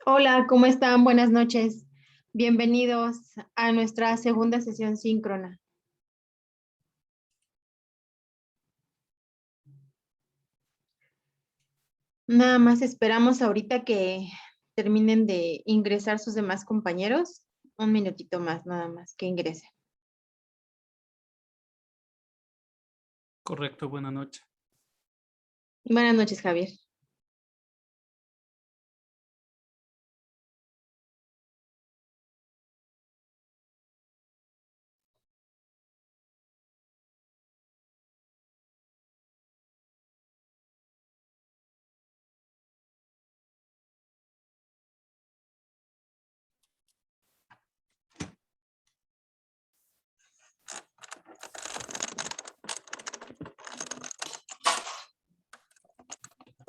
Hola, ¿cómo están? Buenas noches. Bienvenidos a nuestra segunda sesión síncrona. Nada más esperamos ahorita que terminen de ingresar sus demás compañeros. Un minutito más, nada más, que ingrese. Correcto, buenas noches. Buenas noches, Javier.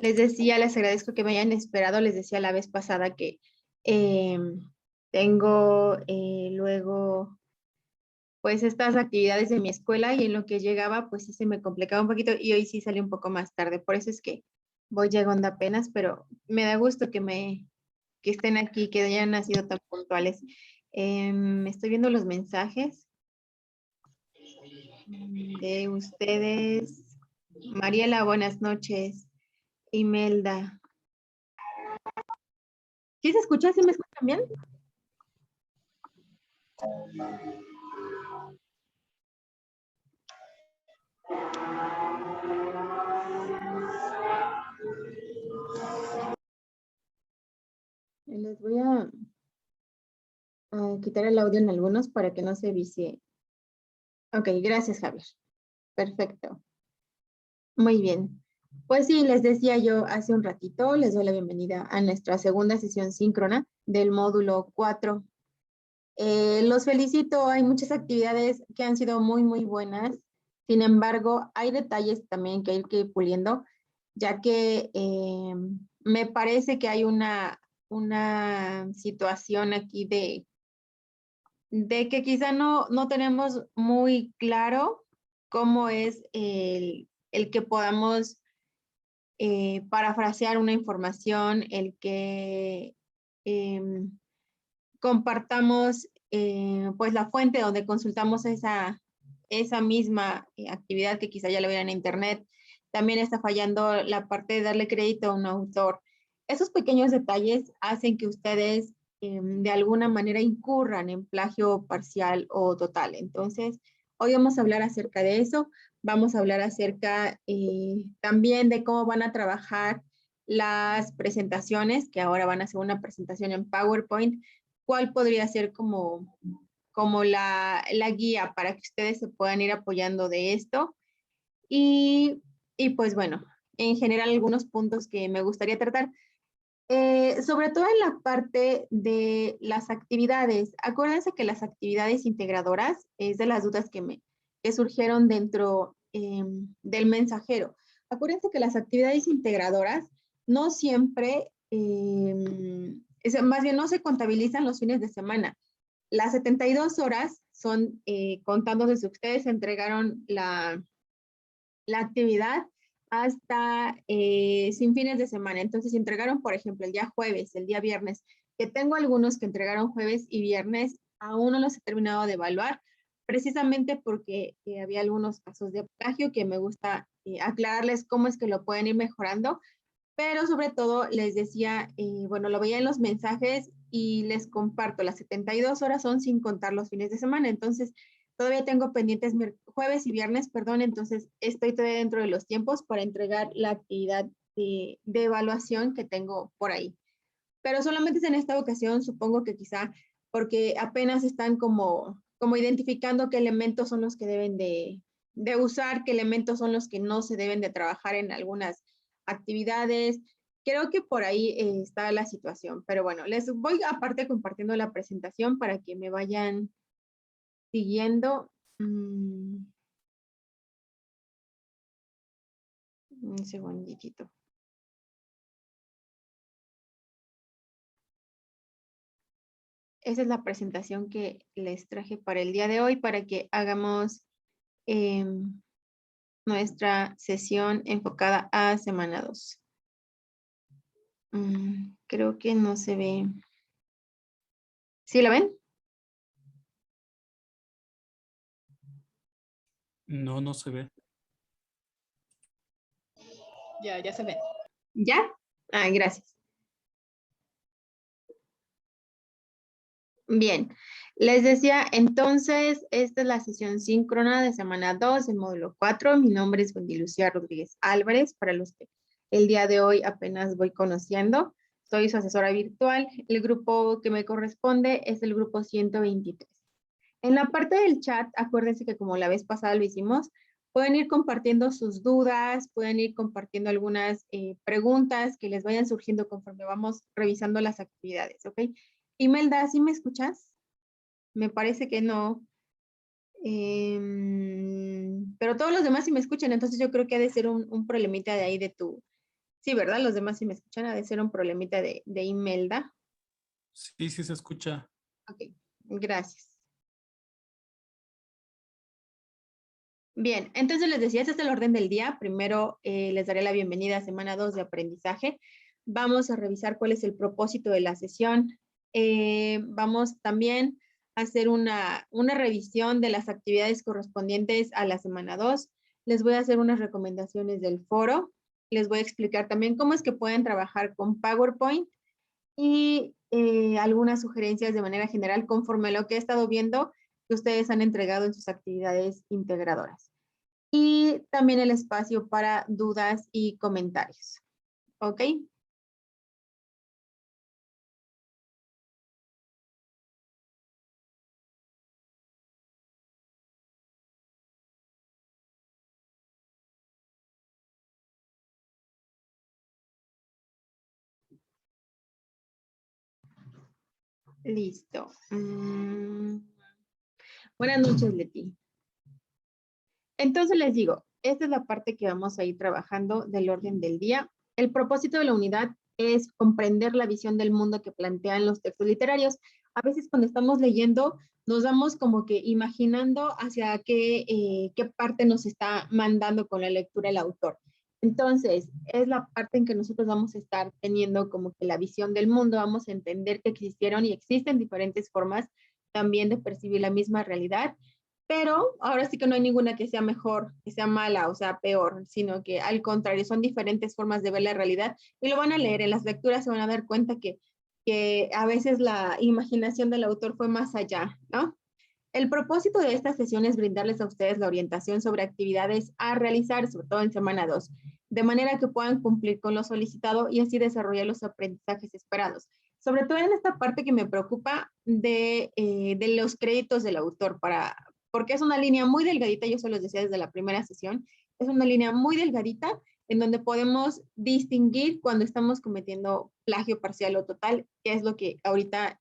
Les decía, les agradezco que me hayan esperado. Les decía la vez pasada que eh, tengo luego pues estas actividades de mi escuela y en lo que llegaba pues sí se me complicaba un poquito y hoy sí salí un poco más tarde. Por eso es que voy llegando apenas, pero me da gusto que estén aquí, que hayan sido tan puntuales. Estoy viendo los mensajes de ustedes. Mariela, buenas noches. Imelda. ¿Sí se escucha? ¿Sí me escuchan bien? Les voy a quitar el audio en algunos para que no se vicie. Ok, gracias, Javier. Perfecto. Muy bien. Pues sí, les decía yo hace un ratito, les doy la bienvenida a nuestra segunda sesión síncrona del módulo 4. Los felicito, hay muchas actividades que han sido muy buenas. Sin embargo, hay detalles también que hay que ir puliendo, ya que me parece que hay una situación aquí de que quizá no tenemos muy claro cómo es el que podamos parafrasear una información, el que compartamos pues la fuente donde consultamos esa misma actividad que quizá ya lo vieran en internet. También está fallando la parte de darle crédito a un autor. Esos pequeños detalles hacen que ustedes de alguna manera incurran en plagio parcial o total. Entonces, hoy vamos a hablar acerca de eso. Vamos a hablar acerca también de cómo van a trabajar las presentaciones, que ahora van a hacer una presentación en PowerPoint. ¿Cuál podría ser como la guía para que ustedes se puedan ir apoyando de esto? Y pues bueno, en general algunos puntos que me gustaría tratar. Sobre todo en la parte de las actividades. Acuérdense que las actividades integradoras es de las dudas que surgieron dentro del mensajero. Acuérdense que las actividades integradoras no siempre, más bien no se contabilizan los fines de semana. Las 72 horas son contando desde que ustedes entregaron la actividad hasta sin fines de semana. Entonces, si entregaron, por ejemplo, el día jueves, el día viernes, que tengo algunos que entregaron jueves y viernes, aún no los he terminado de evaluar, precisamente porque había algunos casos de plagio que me gusta aclararles cómo es que lo pueden ir mejorando, pero sobre todo les decía, bueno, lo veía en los mensajes y les comparto, las 72 horas son sin contar los fines de semana, entonces todavía tengo pendientes jueves y viernes, perdón, entonces estoy todavía dentro de los tiempos para entregar la actividad de evaluación que tengo por ahí. Pero solamente es en esta ocasión, supongo que quizá porque apenas están como identificando qué elementos son los que deben de usar, qué elementos son los que no se deben de trabajar en algunas actividades. Creo que por ahí está la situación, pero bueno, les voy aparte compartiendo la presentación para que me vayan siguiendo. Un segundito. Esa es la presentación que les traje para el día de hoy para que hagamos nuestra sesión enfocada a semana 2. Creo que no se ve. ¿Sí la ven? No, no se ve. Ya se ve. ¿Ya? Gracias. Bien, les decía, entonces, esta es la sesión síncrona de semana 2 del módulo 4. Mi nombre es Wendy Lucía Rodríguez Álvarez, para los que el día de hoy apenas voy conociendo. Soy su asesora virtual. El grupo que me corresponde es el grupo 123. En la parte del chat, acuérdense que como la vez pasada lo hicimos, pueden ir compartiendo sus dudas, pueden ir compartiendo algunas preguntas que les vayan surgiendo conforme vamos revisando las actividades, ¿ok? Imelda, ¿sí me escuchas? Me parece que no. Pero todos los demás sí me escuchan, entonces yo creo que ha de ser un problemita de ahí de tu... Sí, ¿verdad? Los demás sí me escuchan, ha de ser un problemita de Imelda. Sí, sí se escucha. Ok, gracias. Bien, entonces les decía, este es el orden del día. Primero les daré la bienvenida a semana 2 de aprendizaje. Vamos a revisar cuál es el propósito de la sesión. Vamos también a hacer una revisión de las actividades correspondientes a la semana 2. Les voy a hacer unas recomendaciones del foro. Les voy a explicar también cómo es que pueden trabajar con PowerPoint y algunas sugerencias de manera general conforme a lo que he estado viendo que ustedes han entregado en sus actividades integradoras. Y también el espacio para dudas y comentarios. ¿Ok? Listo. Buenas noches, Leti. Entonces les digo, esta es la parte que vamos a ir trabajando del orden del día. El propósito de la unidad es comprender la visión del mundo que plantean los textos literarios. A veces cuando estamos leyendo nos vamos como que imaginando hacia qué parte nos está mandando con la lectura el autor. Entonces, es la parte en que nosotros vamos a estar teniendo como que la visión del mundo, vamos a entender que existieron y existen diferentes formas también de percibir la misma realidad, pero ahora sí que no hay ninguna que sea mejor, que sea mala o sea peor, sino que al contrario, son diferentes formas de ver la realidad y lo van a leer. En las lecturas se van a dar cuenta que a veces la imaginación del autor fue más allá, ¿no? El propósito de esta sesión es brindarles a ustedes la orientación sobre actividades a realizar, sobre todo en semana 2, de manera que puedan cumplir con lo solicitado y así desarrollar los aprendizajes esperados. Sobre todo en esta parte que me preocupa de los créditos del autor, porque es una línea muy delgadita, yo se los decía desde la primera sesión, es una línea muy delgadita en donde podemos distinguir cuando estamos cometiendo plagio parcial o total, que es lo que ahorita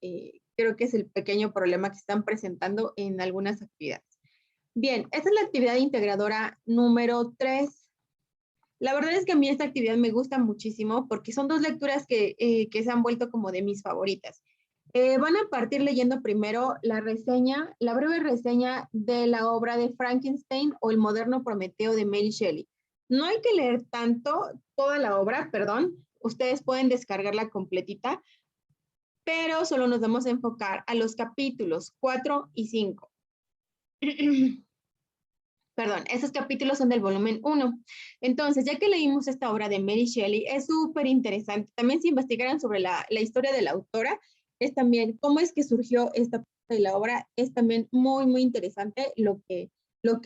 creo que es el pequeño problema que están presentando en algunas actividades. Bien, esta es la actividad integradora número 3. La verdad es que a mí esta actividad me gusta muchísimo porque son dos lecturas que se han vuelto como de mis favoritas. Van a partir leyendo primero la reseña, la breve reseña de la obra de Frankenstein o El moderno Prometeo de Mary Shelley. No hay que leer tanto toda la obra, perdón, ustedes pueden descargarla completita, pero solo nos vamos a enfocar a los capítulos 4 y 5. Perdón, esos capítulos son del volumen 1. Entonces, ya que leímos esta obra de Mary Shelley, es súper interesante. También si investigaran sobre la historia de la autora, es también cómo es que surgió esta parte de la obra, es también muy, muy interesante lo que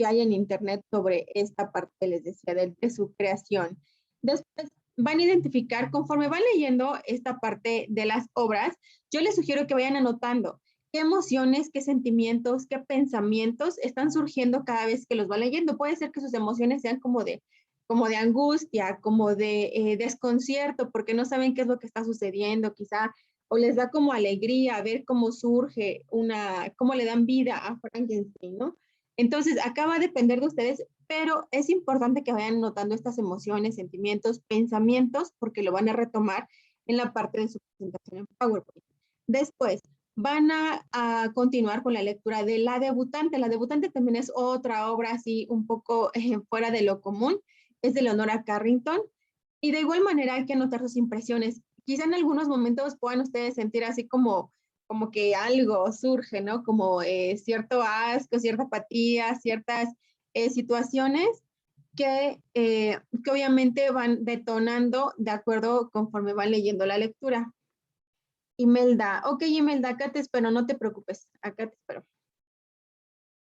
hay en internet sobre esta parte, les decía, de su creación. Después van a identificar, conforme van leyendo esta parte de las obras, yo les sugiero que vayan anotando qué emociones, qué sentimientos, qué pensamientos están surgiendo cada vez que los va leyendo. Puede ser que sus emociones sean como de angustia, como de desconcierto, porque no saben qué es lo que está sucediendo, quizá, o les da como alegría ver cómo surge cómo le dan vida a Frankenstein, ¿no? Entonces, acá va a depender de ustedes, pero es importante que vayan notando estas emociones, sentimientos, pensamientos, porque lo van a retomar en la parte de su presentación en PowerPoint. Después, van a continuar con la lectura de La Debutante. La Debutante también es otra obra así un poco fuera de lo común. Es de Leonora Carrington. Y de igual manera hay que anotar sus impresiones. quizá en algunos momentos puedan ustedes sentir así como que algo surge, ¿no? Como cierto asco, cierta apatía, ciertas situaciones que obviamente van detonando de acuerdo conforme van leyendo la lectura. Imelda, ok Imelda, acá te espero, no te preocupes, acá te espero.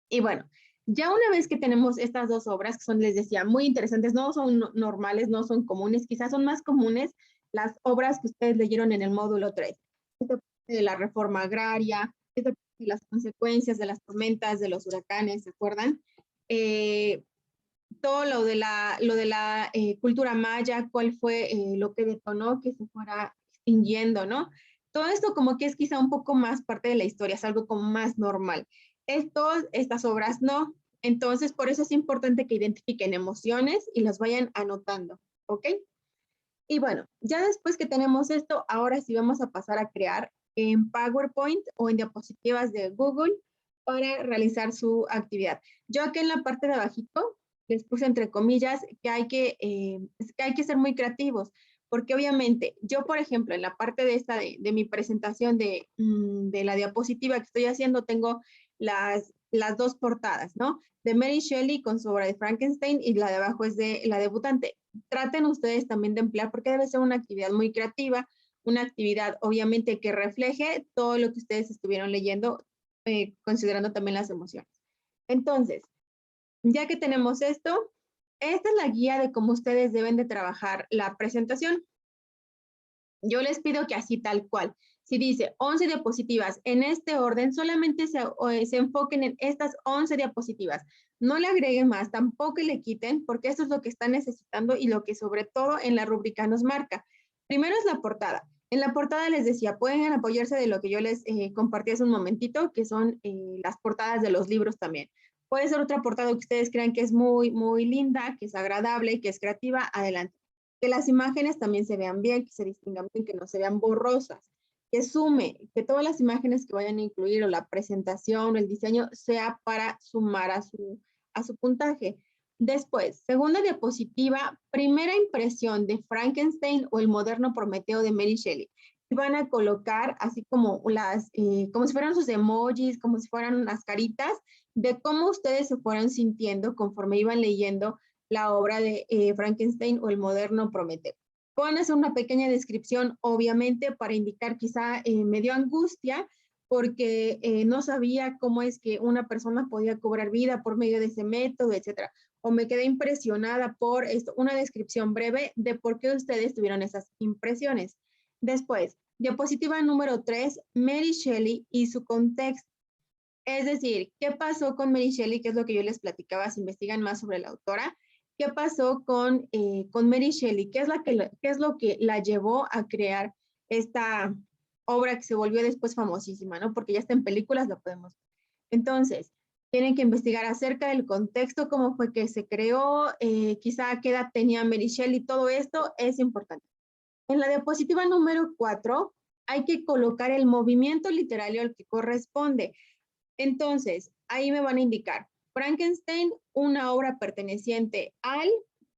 Y bueno, ya una vez que tenemos estas dos obras, que son, les decía, muy interesantes, no son normales, no son comunes, quizás son más comunes las obras que ustedes leyeron en el módulo 3. De la reforma agraria, de las consecuencias de las tormentas, de los huracanes, ¿se acuerdan? Todo lo de la cultura maya, cuál fue lo que detonó que se fuera extinguiendo, ¿no? Todo esto como que es quizá un poco más parte de la historia, es algo como más normal. Estas obras no. Entonces, por eso es importante que identifiquen emociones y las vayan anotando, ¿ok? Y bueno, ya después que tenemos esto, ahora sí vamos a pasar a crear en PowerPoint o en diapositivas de Google para realizar su actividad. Yo aquí en la parte de abajito les puse entre comillas que hay que ser muy creativos, porque obviamente yo, por ejemplo, en la parte de esta de mi presentación de la diapositiva que estoy haciendo, tengo las dos portadas, ¿no? De Mary Shelley con su obra de Frankenstein y la de abajo es de la debutante. Traten ustedes también de emplear, porque debe ser una actividad muy creativa, una actividad obviamente que refleje todo lo que ustedes estuvieron leyendo, considerando también las emociones. Entonces, ya que tenemos esto, esta es la guía de cómo ustedes deben de trabajar la presentación. Yo les pido que así tal cual. Si dice 11 diapositivas en este orden, solamente se enfoquen en estas 11 diapositivas. No le agreguen más, tampoco le quiten, porque eso es lo que están necesitando y lo que sobre todo en la rúbrica nos marca. Primero es la portada. En la portada les decía, pueden apoyarse de lo que yo les compartí hace un momentito, que son las portadas de los libros también. Puede ser otra portada que ustedes crean que es muy, muy linda, que es agradable, que es creativa, adelante. Que las imágenes también se vean bien, que se distingan bien, que no se vean borrosas, que sume, que todas las imágenes que vayan a incluir o la presentación o el diseño sea para sumar a su puntaje. Después, segunda diapositiva, primera impresión de Frankenstein o el moderno Prometeo de Mary Shelley. Y van a colocar así como como si fueran sus emojis, como si fueran unas caritas de cómo ustedes se fueran sintiendo conforme iban leyendo la obra de Frankenstein o el moderno Prometeo. Pueden hacer una pequeña descripción, obviamente, para indicar quizá me dio angustia porque no sabía cómo es que una persona podía cobrar vida por medio de ese método, etcétera. O me quedé impresionada por esto, una descripción breve de por qué ustedes tuvieron esas impresiones. Después, diapositiva número 3, Mary Shelley y su contexto. Es decir, ¿qué pasó con Mary Shelley? Que es lo que yo les platicaba, si investigan más sobre la autora. ¿Qué pasó con Mary Shelley? ¿Qué es lo que la llevó a crear esta obra que se volvió después famosísima, ¿no? Porque ya está en películas, lo podemos ver. Entonces, tienen que investigar acerca del contexto, cómo fue que se creó, quizá qué edad tenía Mary Shelley, todo esto es importante. En la diapositiva número 4, hay que colocar el movimiento literario al que corresponde. Entonces, ahí me van a indicar Frankenstein, una obra perteneciente al,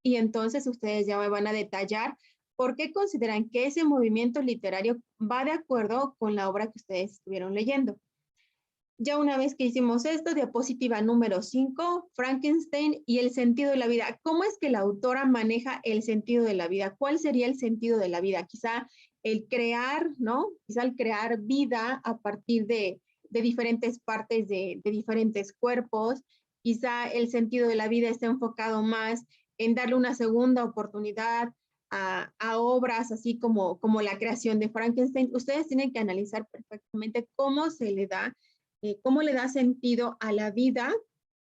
y entonces ustedes ya me van a detallar por qué consideran que ese movimiento literario va de acuerdo con la obra que ustedes estuvieron leyendo. Ya una vez que hicimos esto, diapositiva número 5, Frankenstein y el sentido de la vida. ¿Cómo es que la autora maneja el sentido de la vida? ¿Cuál sería el sentido de la vida? Quizá el crear, ¿no? Quizá el crear vida a partir de diferentes partes de diferentes cuerpos. Quizá el sentido de la vida esté enfocado más en darle una segunda oportunidad a obras así como la creación de Frankenstein. Ustedes tienen que analizar perfectamente cómo se le da cómo le da sentido a la vida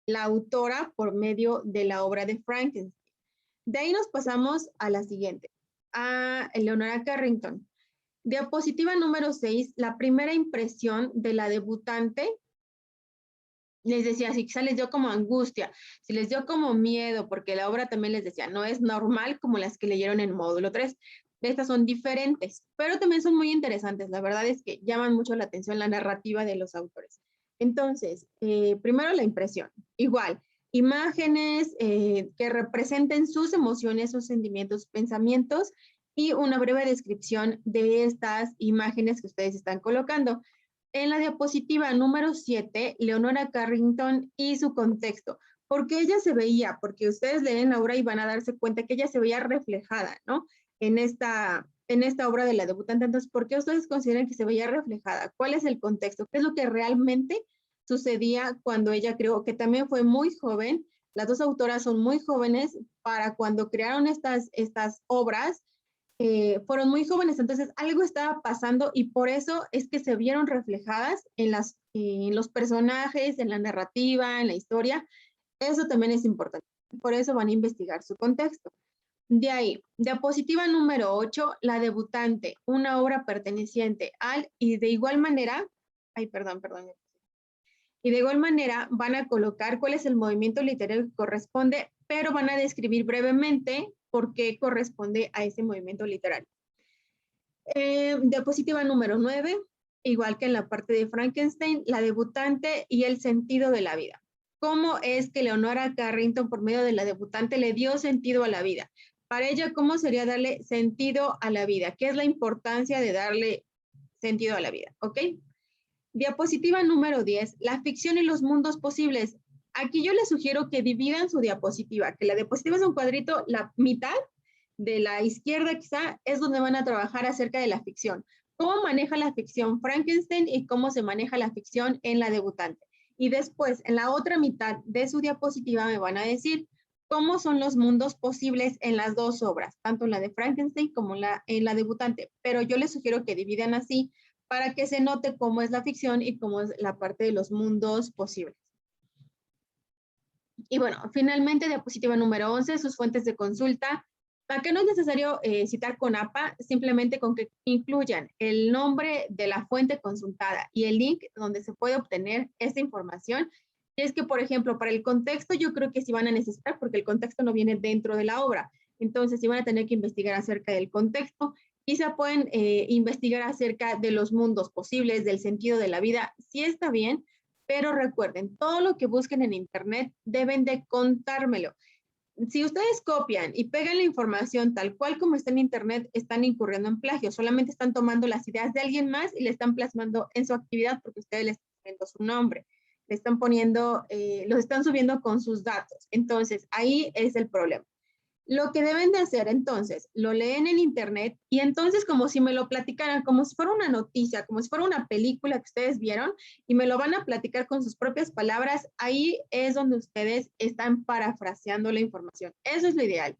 la autora por medio de la obra de Frankenstein. De ahí nos pasamos a la siguiente, a Eleonora Carrington. Diapositiva número 6, la primera impresión de la debutante. Les decía, si quizá les dio como angustia, si les dio como miedo, porque la obra también les decía, no es normal como las que leyeron en módulo 3. Estas son diferentes, pero también son muy interesantes. La verdad es que llaman mucho la atención la narrativa de los autores. Entonces, primero la impresión. Igual, imágenes que representen sus emociones, sus sentimientos, pensamientos y una breve descripción de estas imágenes que ustedes están colocando. En la diapositiva número 7, Leonora Carrington y su contexto. ¿Por qué ella se veía? Porque ustedes leen la obra y van a darse cuenta que ella se veía reflejada, ¿no? En esta obra de la debutante. Entonces, ¿por qué ustedes consideran que se veía reflejada? ¿Cuál es el contexto? ¿Qué es lo que realmente sucedía cuando ella creó? Que también fue muy joven. Las dos autoras son muy jóvenes para cuando crearon estas obras. Fueron muy jóvenes, entonces algo estaba pasando y por eso es que se vieron reflejadas en los personajes, en la narrativa, en la historia. Eso también es importante. Por eso van a investigar su contexto. De ahí, diapositiva número 8, La debutante, una obra perteneciente al, y de igual manera, y de igual manera van a colocar cuál es el movimiento literario que corresponde, pero van a describir brevemente por qué corresponde a ese movimiento literario. Diapositiva número 9, igual que en la parte de Frankenstein, la debutante y el sentido de la vida. ¿Cómo es que Leonora Carrington, por medio de la debutante, le dio sentido a la vida? Para ella, ¿cómo sería darle sentido a la vida? ¿Qué es la importancia de darle sentido a la vida? ¿Ok? Diapositiva número 10, la ficción y los mundos posibles. Aquí yo les sugiero que dividan su diapositiva, que la diapositiva es un cuadrito, la mitad de la izquierda quizá es donde van a trabajar acerca de la ficción. ¿Cómo maneja la ficción Frankenstein y cómo se maneja la ficción en la debutante? Y después, en la otra mitad de su diapositiva me van a decir cómo son los mundos posibles en las dos obras, tanto en la de Frankenstein como en la debutante. Pero yo les sugiero que dividan así para que se note cómo es la ficción y cómo es la parte de los mundos posibles. Y bueno, finalmente, diapositiva número 11, sus fuentes de consulta. Acá no es necesario citar con APA, simplemente con que incluyan el nombre de la fuente consultada y el link donde se puede obtener esta información. Y es que, por ejemplo, para el contexto yo creo que sí van a necesitar, porque el contexto no viene dentro de la obra. Entonces sí van a tener que investigar acerca del contexto. Quizá pueden investigar acerca de los mundos posibles, del sentido de la vida. Sí está bien, pero recuerden, todo lo que busquen en internet deben de contármelo. Si ustedes copian y pegan la información tal cual como está en internet, están incurriendo en plagio. Solamente están tomando las ideas de alguien más y le están plasmando en su actividad porque ustedes le están poniendo su nombre. Le están poniendo, los están subiendo con sus datos. Entonces, ahí es el problema. Lo que deben de hacer entonces, lo leen en internet y entonces como si me lo platicaran, como si fuera una noticia, como si fuera una película que ustedes vieron y me lo van a platicar con sus propias palabras, ahí es donde ustedes están parafraseando la información. Eso es lo ideal.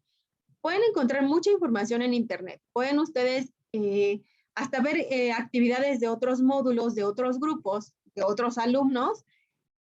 Pueden encontrar mucha información en internet. Pueden ustedes hasta ver actividades de otros módulos, de otros grupos, de otros alumnos.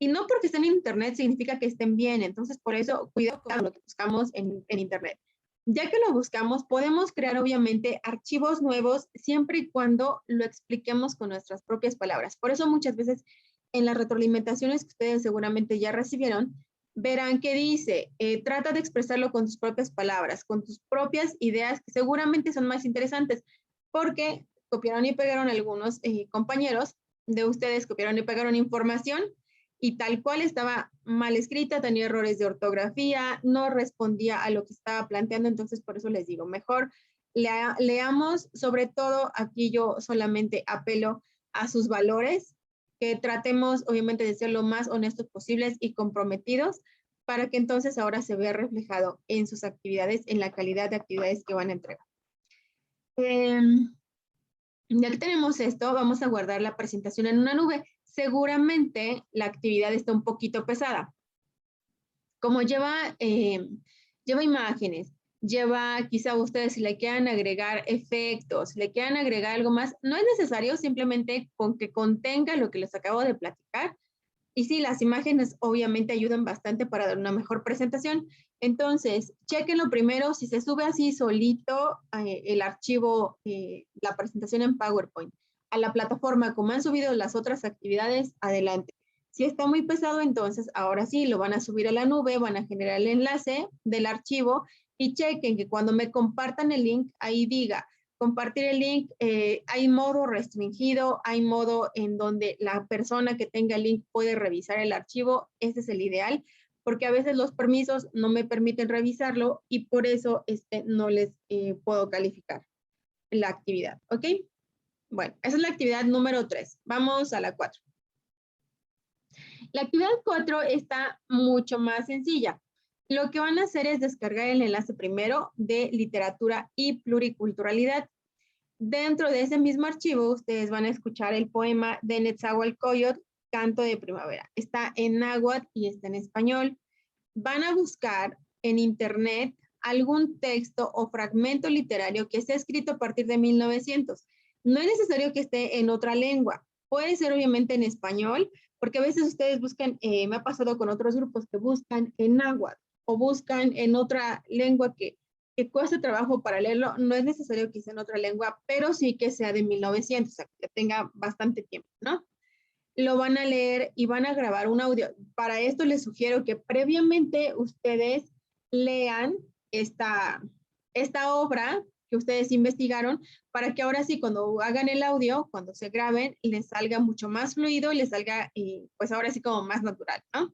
Y no porque estén en internet significa que estén bien. Entonces, por eso, cuidado con lo que buscamos en internet. Ya que lo buscamos, podemos crear obviamente archivos nuevos siempre y cuando lo expliquemos con nuestras propias palabras. Por eso muchas veces en las retroalimentaciones que ustedes seguramente ya recibieron, verán que dice, trata de expresarlo con tus propias palabras, con tus propias ideas, que seguramente son más interesantes, porque copiaron y pegaron algunos compañeros de ustedes, copiaron y pegaron información y tal cual estaba mal escrita, tenía errores de ortografía, no respondía a lo que estaba planteando, entonces por eso les digo, mejor leamos, sobre todo aquí yo solamente apelo a sus valores, que tratemos obviamente de ser lo más honestos posibles y comprometidos para que entonces ahora se vea reflejado en sus actividades, en la calidad de actividades que van a entregar. Ya que tenemos esto, vamos a guardar la presentación en una nube. Seguramente la actividad está un poquito pesada. Como lleva imágenes, quizá ustedes si le quieran agregar efectos, le quieran agregar algo más, no es necesario, simplemente con que contenga lo que les acabo de platicar. Y sí, las imágenes obviamente ayudan bastante para dar una mejor presentación. Entonces, chequenlo primero, si se sube así solito el archivo, la presentación en PowerPoint a la plataforma como han subido las otras actividades, adelante. Si está muy pesado, entonces ahora sí lo van a subir a la nube, van a generar el enlace del archivo y chequen que cuando me compartan el link, ahí diga, compartir el link, hay modo restringido, hay modo en donde la persona que tenga el link puede revisar el archivo, ese es el ideal, porque a veces los permisos no me permiten revisarlo y por eso no les puedo calificar. la actividad, ¿ok? Bueno, esa es la actividad número 3. Vamos a la 4. La actividad 4 está mucho más sencilla. Lo que van a hacer es descargar el enlace primero de literatura y pluriculturalidad. Dentro de ese mismo archivo, ustedes van a escuchar el poema de Netzahualcóyotl, Canto de Primavera. Está en náhuatl y está en español. Van a buscar en internet algún texto o fragmento literario que esté escrito a partir de 1900. No es necesario que esté en otra lengua. Puede ser obviamente en español, porque a veces ustedes buscan, me ha pasado con otros grupos que buscan en náhuatl o buscan en otra lengua que cuesta trabajo para leerlo. No es necesario que sea en otra lengua, pero sí que sea de 1900, o sea, que tenga bastante tiempo, ¿no? Lo van a leer y van a grabar un audio. Para esto les sugiero que previamente ustedes lean esta obra que ustedes investigaron, para que ahora sí, cuando hagan el audio, cuando se graben, les salga mucho más fluido y les salga, pues ahora sí como más natural, ¿no?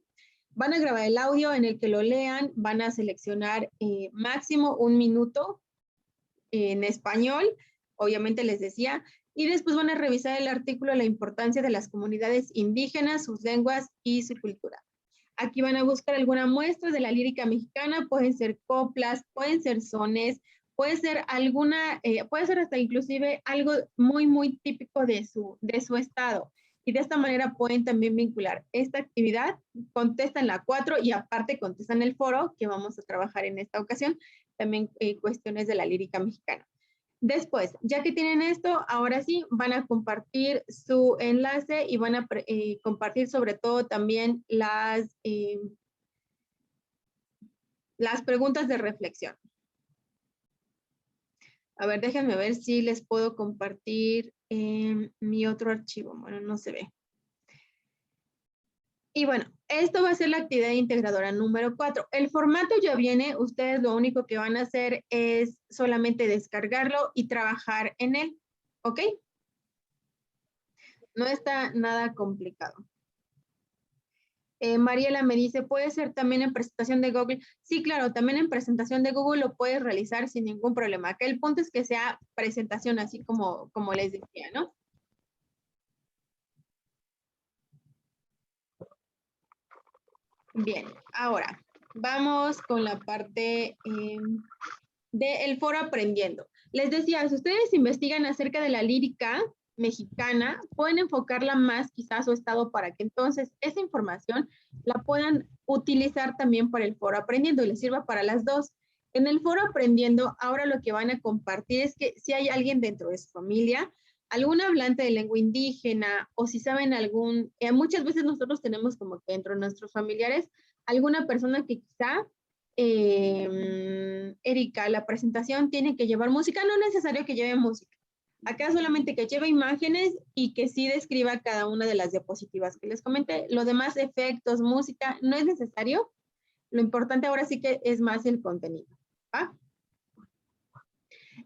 Van a grabar el audio en el que lo lean, van a seleccionar máximo 1 minuto en español, obviamente les decía, y después van a revisar el artículo La importancia de las comunidades indígenas, sus lenguas y su cultura. Aquí van a buscar alguna muestra de la lírica mexicana, pueden ser coplas, pueden ser sones, puede ser alguna, puede ser hasta inclusive algo muy, muy típico de su estado. Y de esta manera pueden también vincular esta actividad, contestan la 4 y aparte contestan el foro que vamos a trabajar en esta ocasión, también cuestiones de la lírica mexicana. Después, ya que tienen esto, ahora sí van a compartir su enlace y van a compartir sobre todo también las preguntas de reflexión. A ver, déjenme ver si les puedo compartir mi otro archivo. Bueno, no se ve. Y bueno, esto va a ser la actividad integradora número 4. El formato ya viene, ustedes lo único que van a hacer es solamente descargarlo y trabajar en él, ¿ok? No está nada complicado. Mariela me dice, ¿puede ser también en presentación de Google? Sí, claro, también en presentación de Google lo puedes realizar sin ningún problema. Acá el punto es que sea presentación, así como les decía, ¿no? Bien, ahora vamos con la parte del foro aprendiendo. Les decía, si ustedes investigan acerca de la lírica mexicana, pueden enfocarla más quizás a su estado para que entonces esa información la puedan utilizar también para el foro aprendiendo y les sirva para las dos. En el foro aprendiendo, ahora lo que van a compartir es que si hay alguien dentro de su familia, algún hablante de lengua indígena o si saben algún, muchas veces nosotros tenemos como que dentro de nuestros familiares alguna persona que quizá Erika, la presentación tiene que llevar música, no es necesario que lleve música. Acá solamente que lleve imágenes y que sí describa cada una de las diapositivas que les comenté. Lo demás, efectos, música, no es necesario. Lo importante ahora sí que es más el contenido. ¿Va?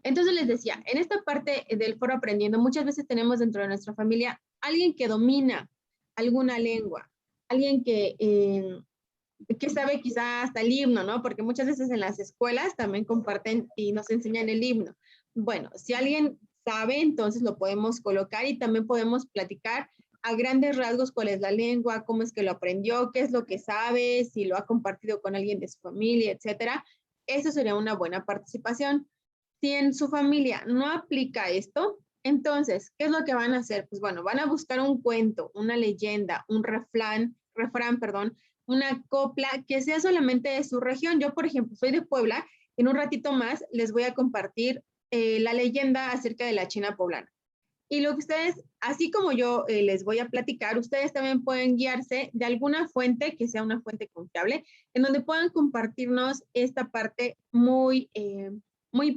Entonces les decía, en esta parte del foro aprendiendo, muchas veces tenemos dentro de nuestra familia alguien que domina alguna lengua, alguien que sabe quizá hasta el himno, ¿no? Porque muchas veces en las escuelas también comparten y nos enseñan el himno. Bueno, si alguien sabe, entonces lo podemos colocar y también podemos platicar a grandes rasgos cuál es la lengua, cómo es que lo aprendió, qué es lo que sabe, si lo ha compartido con alguien de su familia, etcétera. Eso sería una buena participación. Si en su familia no aplica esto, entonces, ¿qué es lo que van a hacer? Pues bueno, van a buscar un cuento, una leyenda, un refrán, perdón, una copla que sea solamente de su región. Yo, por ejemplo, soy de Puebla. En un ratito más les voy a compartir la leyenda acerca de la China poblana. Y lo que ustedes, así como yo les voy a platicar, ustedes también pueden guiarse de alguna fuente que sea una fuente confiable, en donde puedan compartirnos esta parte muy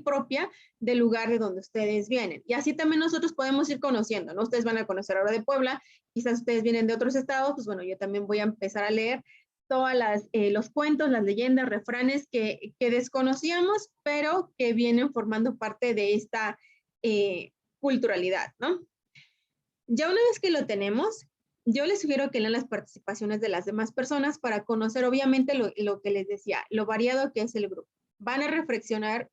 propia del lugar de donde ustedes vienen. Y así también nosotros podemos ir conociendo, ¿no? Ustedes van a conocer ahora de Puebla, quizás ustedes vienen de otros estados, pues bueno, yo también voy a empezar a leer todas los cuentos, las leyendas, refranes que desconocíamos, pero que vienen formando parte de esta culturalidad, ¿no? Ya una vez que lo tenemos, yo les sugiero que lean las participaciones de las demás personas para conocer obviamente lo que les decía, lo variado que es el grupo. Van a reflexionar,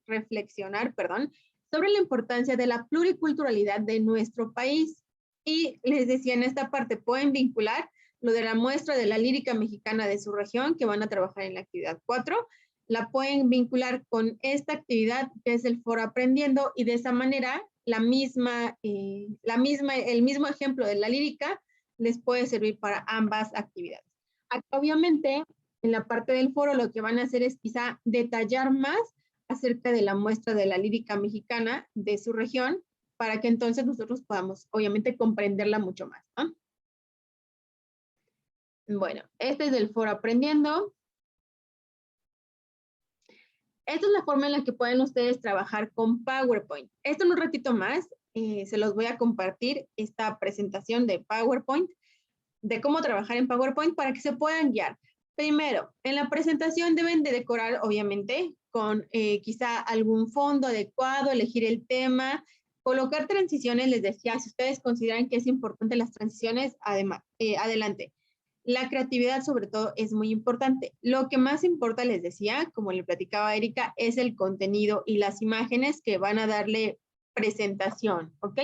sobre la importancia de la pluriculturalidad de nuestro país. Y les decía, en esta parte pueden vincular lo de la muestra de la lírica mexicana de su región, que van a trabajar en la actividad 4, la pueden vincular con esta actividad que es el Foro Aprendiendo, y de esa manera el mismo ejemplo de la lírica les puede servir para ambas actividades. Acá, obviamente, en la parte del foro lo que van a hacer es quizá detallar más acerca de la muestra de la lírica mexicana de su región, para que entonces nosotros podamos, obviamente, comprenderla mucho más, ¿no? Bueno, este es el Foro Aprendiendo. Esta es la forma en la que pueden ustedes trabajar con PowerPoint. Esto en un ratito más se los voy a compartir, esta presentación de PowerPoint, de cómo trabajar en PowerPoint para que se puedan guiar. Primero, en la presentación deben de decorar, obviamente, con quizá algún fondo adecuado, elegir el tema, colocar transiciones. Les decía, si ustedes consideran que es importante las transiciones, además, adelante. La creatividad, sobre todo, es muy importante. Lo que más importa, les decía, como le platicaba Erika, es el contenido y las imágenes que van a darle presentación, ¿ok?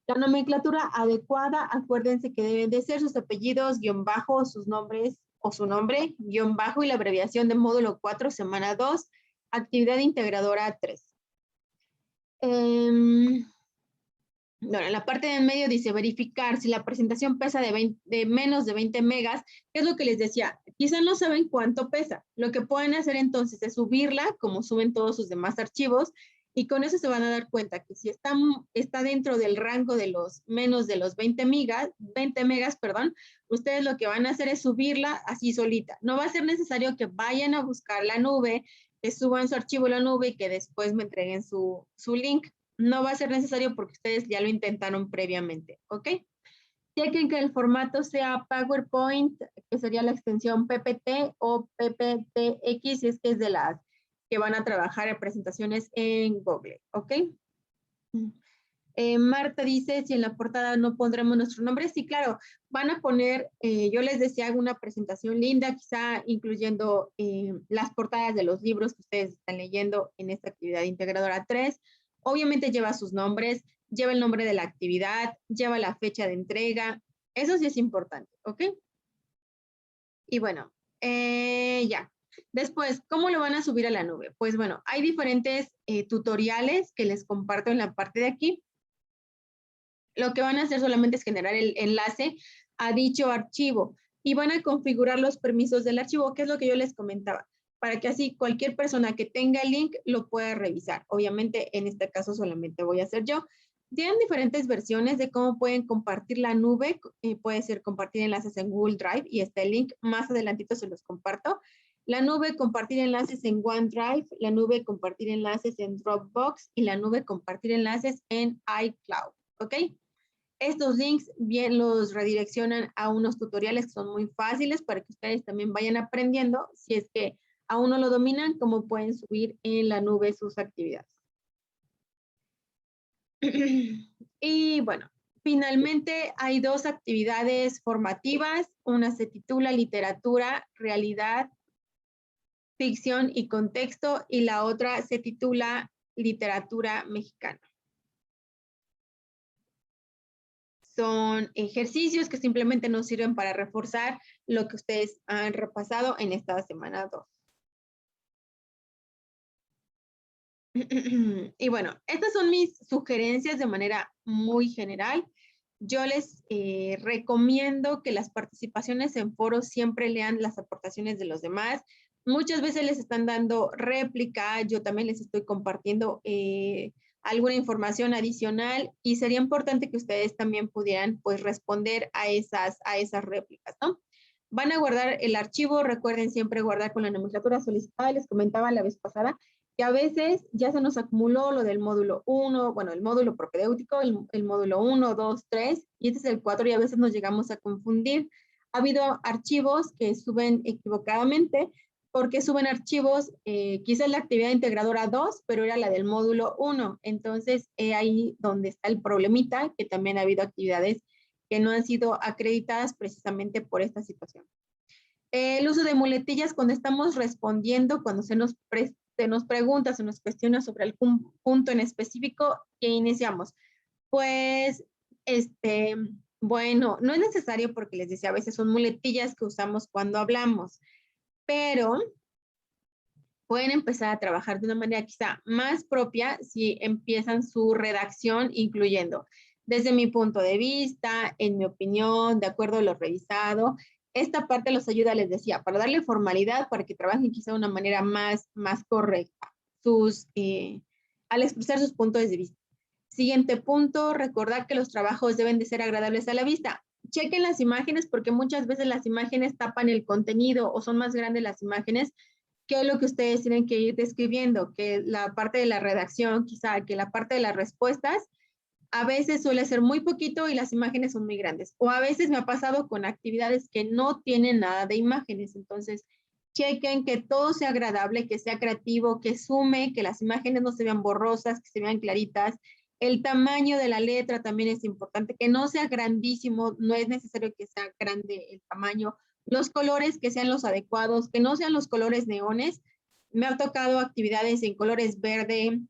La nomenclatura adecuada, acuérdense que deben de ser sus apellidos, guión bajo, sus nombres o su nombre, guión bajo y la abreviación de módulo 4, semana 2, actividad integradora 3. Bueno, en la parte de en medio dice verificar si la presentación pesa de menos de 20 megas, que es lo que les decía, quizá no saben cuánto pesa. Lo que pueden hacer entonces es subirla, como suben todos sus demás archivos, y con eso se van a dar cuenta que si está dentro del rango de los menos de los 20 megas, ustedes lo que van a hacer es subirla así solita. No va a ser necesario que vayan a buscar la nube, que suban su archivo a la nube y que después me entreguen su link. No va a ser necesario porque ustedes ya lo intentaron previamente, ¿ok? Chequen que el formato sea PowerPoint, que sería la extensión PPT o PPTX, si es que es de las que van a trabajar en presentaciones en Google, ¿ok? Marta dice, si en la portada no pondremos nuestro nombre, sí, claro, van a poner, yo les decía, una presentación linda, quizá incluyendo las portadas de los libros que ustedes están leyendo en esta actividad integradora 3. Obviamente lleva sus nombres, lleva el nombre de la actividad, lleva la fecha de entrega, eso sí es importante, ¿ok? Y bueno, ya. Después, ¿cómo lo van a subir a la nube? Pues bueno, hay diferentes tutoriales que les comparto en la parte de aquí. Lo que van a hacer solamente es generar el enlace a dicho archivo y van a configurar los permisos del archivo, que es lo que yo les comentaba, para que así cualquier persona que tenga el link lo pueda revisar. Obviamente, en este caso solamente voy a hacer yo. Tienen diferentes versiones de cómo pueden compartir la nube. Puede ser compartir enlaces en Google Drive y está el link. Más adelantito se los comparto. La nube, compartir enlaces en OneDrive. La nube, compartir enlaces en Dropbox. Y la nube, compartir enlaces en iCloud. ¿Ok? Estos links bien los redireccionan a unos tutoriales que son muy fáciles para que ustedes también vayan aprendiendo, si es que aún no lo dominan, cómo pueden subir en la nube sus actividades. Y bueno, finalmente hay dos actividades formativas. Una se titula Literatura, Realidad, Ficción y Contexto, y la otra se titula Literatura Mexicana. Son ejercicios que simplemente nos sirven para reforzar lo que ustedes han repasado en esta semana 2. Y bueno, estas son mis sugerencias de manera muy general. Yo les recomiendo que las participaciones en foros siempre lean las aportaciones de los demás. Muchas veces les están dando réplica, yo también les estoy compartiendo alguna información adicional y sería importante que ustedes también pudieran pues responder a esas réplicas, ¿no? Van a guardar el archivo, recuerden siempre guardar con la nomenclatura solicitada. Les comentaba la vez pasada que a veces ya se nos acumuló lo del módulo 1, bueno, el módulo propedéutico, el módulo 1, 2, 3, y este es el 4 y a veces nos llegamos a confundir. Ha habido archivos que suben equivocadamente, porque suben archivos, quizás la actividad integradora 2, pero era la del módulo 1. Entonces, ahí donde está el problemita, que también ha habido actividades que no han sido acreditadas precisamente por esta situación. El uso de muletillas cuando estamos respondiendo, cuando se nos se nos pregunta, se nos cuestiona sobre algún punto en específico que iniciamos. Pues, bueno, no es necesario porque les decía, a veces son muletillas que usamos cuando hablamos, pero pueden empezar a trabajar de una manera quizá más propia si empiezan su redacción incluyendo, desde mi punto de vista, en mi opinión, de acuerdo a lo revisado. Esta parte los ayuda, les decía, para darle formalidad, para que trabajen quizá de una manera más correcta al expresar sus puntos de vista. Siguiente punto, recordar que los trabajos deben de ser agradables a la vista. Chequen las imágenes porque muchas veces las imágenes tapan el contenido o son más grandes las imágenes que lo que ustedes tienen que ir describiendo, que la parte de la redacción, quizá que la parte de las respuestas, a veces suele ser muy poquito y las imágenes son muy grandes. O a veces me ha pasado con actividades que no tienen nada de imágenes. Entonces, chequen que todo sea agradable, que sea creativo, que sume, que las imágenes no se vean borrosas, que se vean claritas. El tamaño de la letra también es importante, que no sea grandísimo, no es necesario que sea grande el tamaño. Los colores que sean los adecuados, que no sean los colores neones. Me ha tocado actividades en colores verde,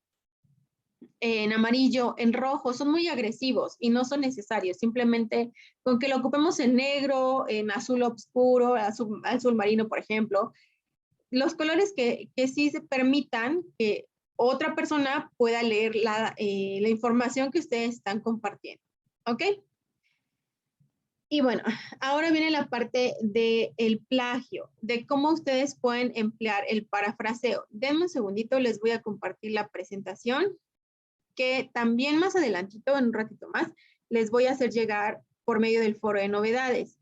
en amarillo, en rojo, son muy agresivos y no son necesarios. Simplemente con que lo ocupemos en negro, en azul oscuro, azul marino, por ejemplo, los colores que sí se permitan que otra persona pueda leer la información que ustedes están compartiendo. ¿Ok? Y bueno, ahora viene la parte del plagio, de cómo ustedes pueden emplear el parafraseo. Denme un segundito, les voy a compartir la presentación, que también más adelantito, en un ratito más, les voy a hacer llegar por medio del foro de novedades.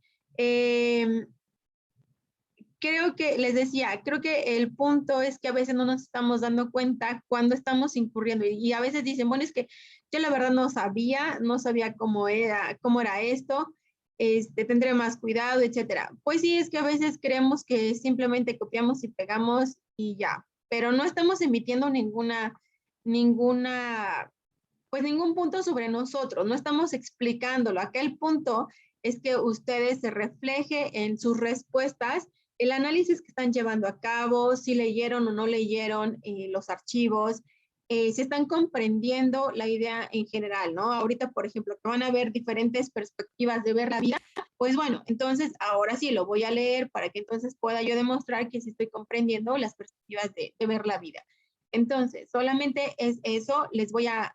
Creo que, les decía, creo que el punto es que a veces no nos estamos dando cuenta cuando estamos incurriendo y a veces dicen, bueno, es que yo la verdad no sabía cómo era esto, tendré más cuidado, etcétera. Pues sí, es que a veces creemos que simplemente copiamos y pegamos y ya, pero no estamos emitiendo pues ningún punto sobre nosotros, no estamos explicándolo. Acá el punto es que ustedes se refleje en sus respuestas el análisis que están llevando a cabo, si leyeron o no leyeron los archivos, si están comprendiendo la idea en general, ¿no? Ahorita, por ejemplo, que van a ver diferentes perspectivas de ver la vida, pues bueno, entonces ahora sí lo voy a leer para que entonces pueda yo demostrar que sí estoy comprendiendo las perspectivas de ver la vida. Entonces, solamente es eso, les voy a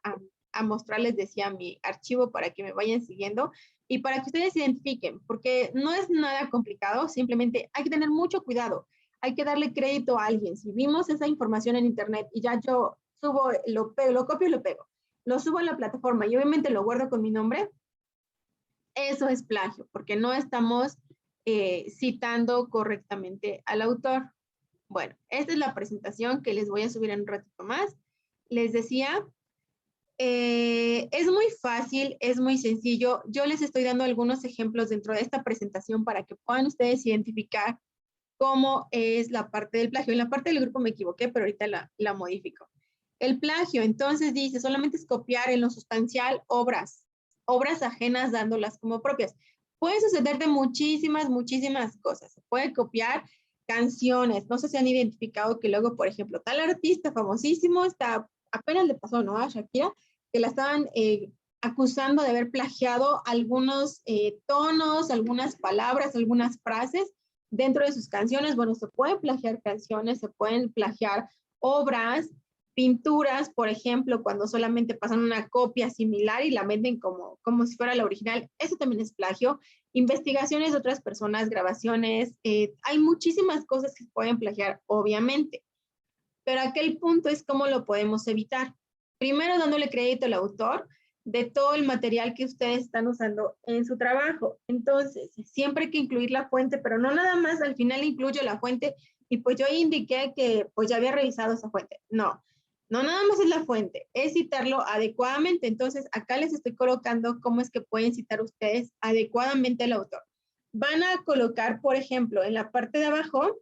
mostrar, les decía, mi archivo para que me vayan siguiendo y para que ustedes identifiquen, porque no es nada complicado, simplemente hay que tener mucho cuidado, hay que darle crédito a alguien. Si vimos esa información en internet y ya yo subo, lo copio y lo pego, lo subo a la plataforma y obviamente lo guardo con mi nombre, eso es plagio, porque no estamos citando correctamente al autor. Bueno, esta es la presentación que les voy a subir en un ratito más. Les decía, es muy fácil, es muy sencillo. Yo les estoy dando algunos ejemplos dentro de esta presentación para que puedan ustedes identificar cómo es la parte del plagio. En la parte del grupo me equivoqué, pero ahorita la modifico. El plagio, entonces dice, solamente es copiar en lo sustancial obras ajenas dándolas como propias. Puede suceder de muchísimas cosas. Se puede copiar canciones. No sé si han identificado que luego, por ejemplo, tal artista famosísimo apenas le pasó, ¿no? A Shakira, que la estaban acusando de haber plagiado algunos tonos, algunas palabras, algunas frases dentro de sus canciones. Bueno, se pueden plagiar canciones, se pueden plagiar obras, pinturas, por ejemplo, cuando solamente pasan una copia similar y la venden como si fuera la original. Eso también es plagio. Investigaciones de otras personas, grabaciones, hay muchísimas cosas que se pueden plagiar, obviamente. Pero aquel punto es cómo lo podemos evitar. Primero, dándole crédito al autor de todo el material que ustedes están usando en su trabajo. Entonces, siempre hay que incluir la fuente, pero no nada más al final incluyo la fuente y pues yo indiqué que pues ya había revisado esa fuente. No nada más es la fuente, es citarlo adecuadamente. Entonces, acá les estoy colocando cómo es que pueden citar ustedes adecuadamente al autor. Van a colocar, por ejemplo, en la parte de abajo,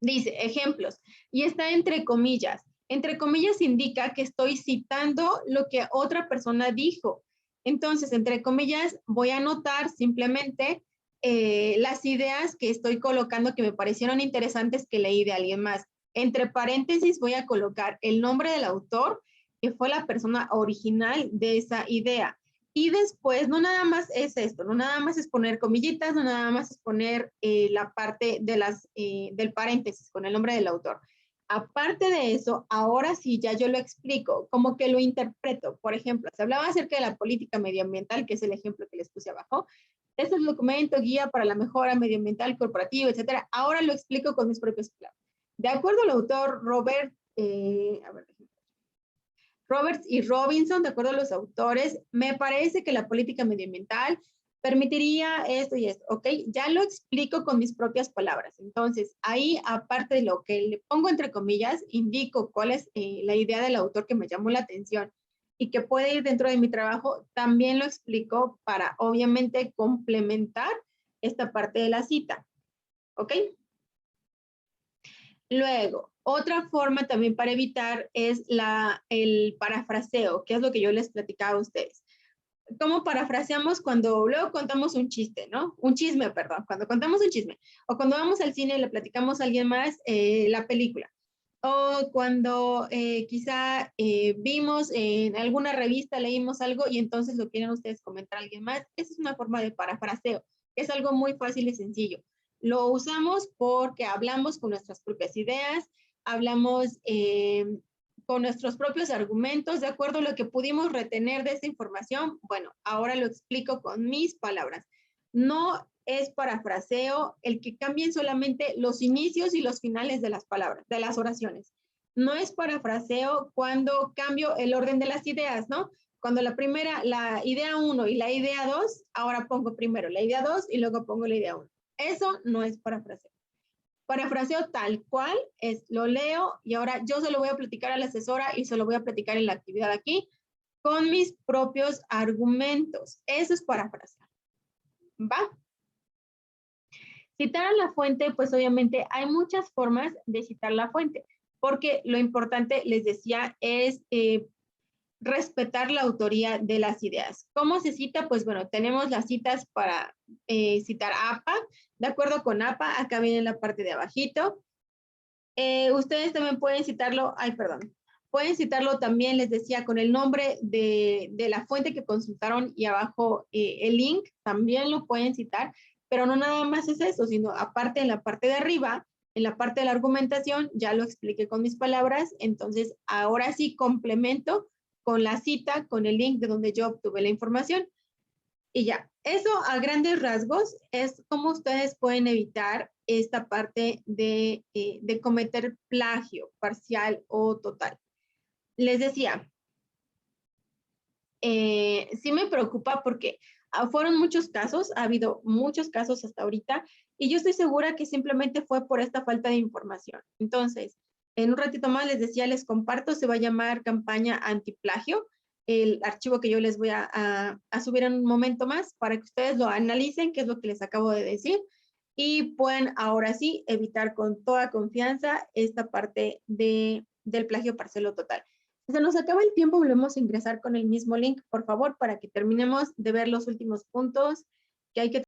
dice ejemplos, y está entre comillas. Entre comillas indica que estoy citando lo que otra persona dijo. Entonces, entre comillas, voy a anotar simplemente las ideas que estoy colocando que me parecieron interesantes que leí de alguien más. Entre paréntesis voy a colocar el nombre del autor, que fue la persona original de esa idea. Y después, no nada más es esto, no nada más es poner comillitas, no nada más es poner la parte de del paréntesis con el nombre del autor. Aparte de eso, ahora sí ya yo lo explico, como que lo interpreto. Por ejemplo, se hablaba acerca de la política medioambiental, que es el ejemplo que les puse abajo. Este es el documento guía para la mejora medioambiental corporativa, etcétera. Ahora lo explico con mis propias palabras. De acuerdo al autor Roberts y Robinson, de acuerdo a los autores, me parece que la política medioambiental permitiría esto y esto, ¿ok? Ya lo explico con mis propias palabras. Entonces, ahí, aparte de lo que le pongo entre comillas, indico cuál es la idea del autor que me llamó la atención y que puede ir dentro de mi trabajo, también lo explico para, obviamente, complementar esta parte de la cita, ¿ok? Luego, otra forma también para evitar es el parafraseo, que es lo que yo les platicaba a ustedes. ¿Cómo parafraseamos cuando luego contamos un chiste, ¿no? Un chisme, perdón, cuando contamos un chisme. O cuando vamos al cine y le platicamos a alguien más la película. O cuando quizá vimos en alguna revista, leímos algo y entonces lo quieren ustedes comentar a alguien más. Esa es una forma de parafraseo. Es algo muy fácil y sencillo. Lo usamos porque hablamos con nuestras propias ideas, hablamos con nuestros propios argumentos, de acuerdo a lo que pudimos retener de esa información. Bueno, ahora lo explico con mis palabras. No es parafraseo el que cambien solamente los inicios y los finales de las palabras, de las oraciones. No es parafraseo cuando cambio el orden de las ideas, ¿no? Cuando la idea 1 y la idea 2, ahora pongo primero la idea 2 y luego pongo la idea 1. Eso no es parafraseo. Parafraseo tal cual es, lo leo y ahora yo se lo voy a platicar a la asesora y se lo voy a platicar en la actividad aquí con mis propios argumentos. Eso es parafrasear. ¿Va? Citar a la fuente, pues obviamente hay muchas formas de citar la fuente, porque lo importante, les decía, es respetar la autoría de las ideas. ¿Cómo se cita? Pues bueno, tenemos las citas para citar APA. De acuerdo con APA, acá viene la parte de abajito. Ustedes también pueden citarlo, pueden citarlo también, les decía, con el nombre de la fuente que consultaron y abajo el link, también lo pueden citar, pero no nada más es eso, sino aparte en la parte de arriba, en la parte de la argumentación, ya lo expliqué con mis palabras, entonces ahora sí complemento con la cita, con el link de donde yo obtuve la información. Y ya, eso a grandes rasgos es cómo ustedes pueden evitar esta parte de cometer plagio parcial o total. Les decía, sí me preocupa porque fueron muchos casos, ha habido muchos casos hasta ahorita, y yo estoy segura que simplemente fue por esta falta de información. Entonces, en un ratito más les decía, les comparto, se va a llamar campaña antiplagio, el archivo que yo les voy a subir en un momento más para que ustedes lo analicen, que es lo que les acabo de decir, y pueden ahora sí evitar con toda confianza esta parte del plagio parcial o total. Se nos acaba el tiempo, volvemos a ingresar con el mismo link, por favor, para que terminemos de ver los últimos puntos que hay que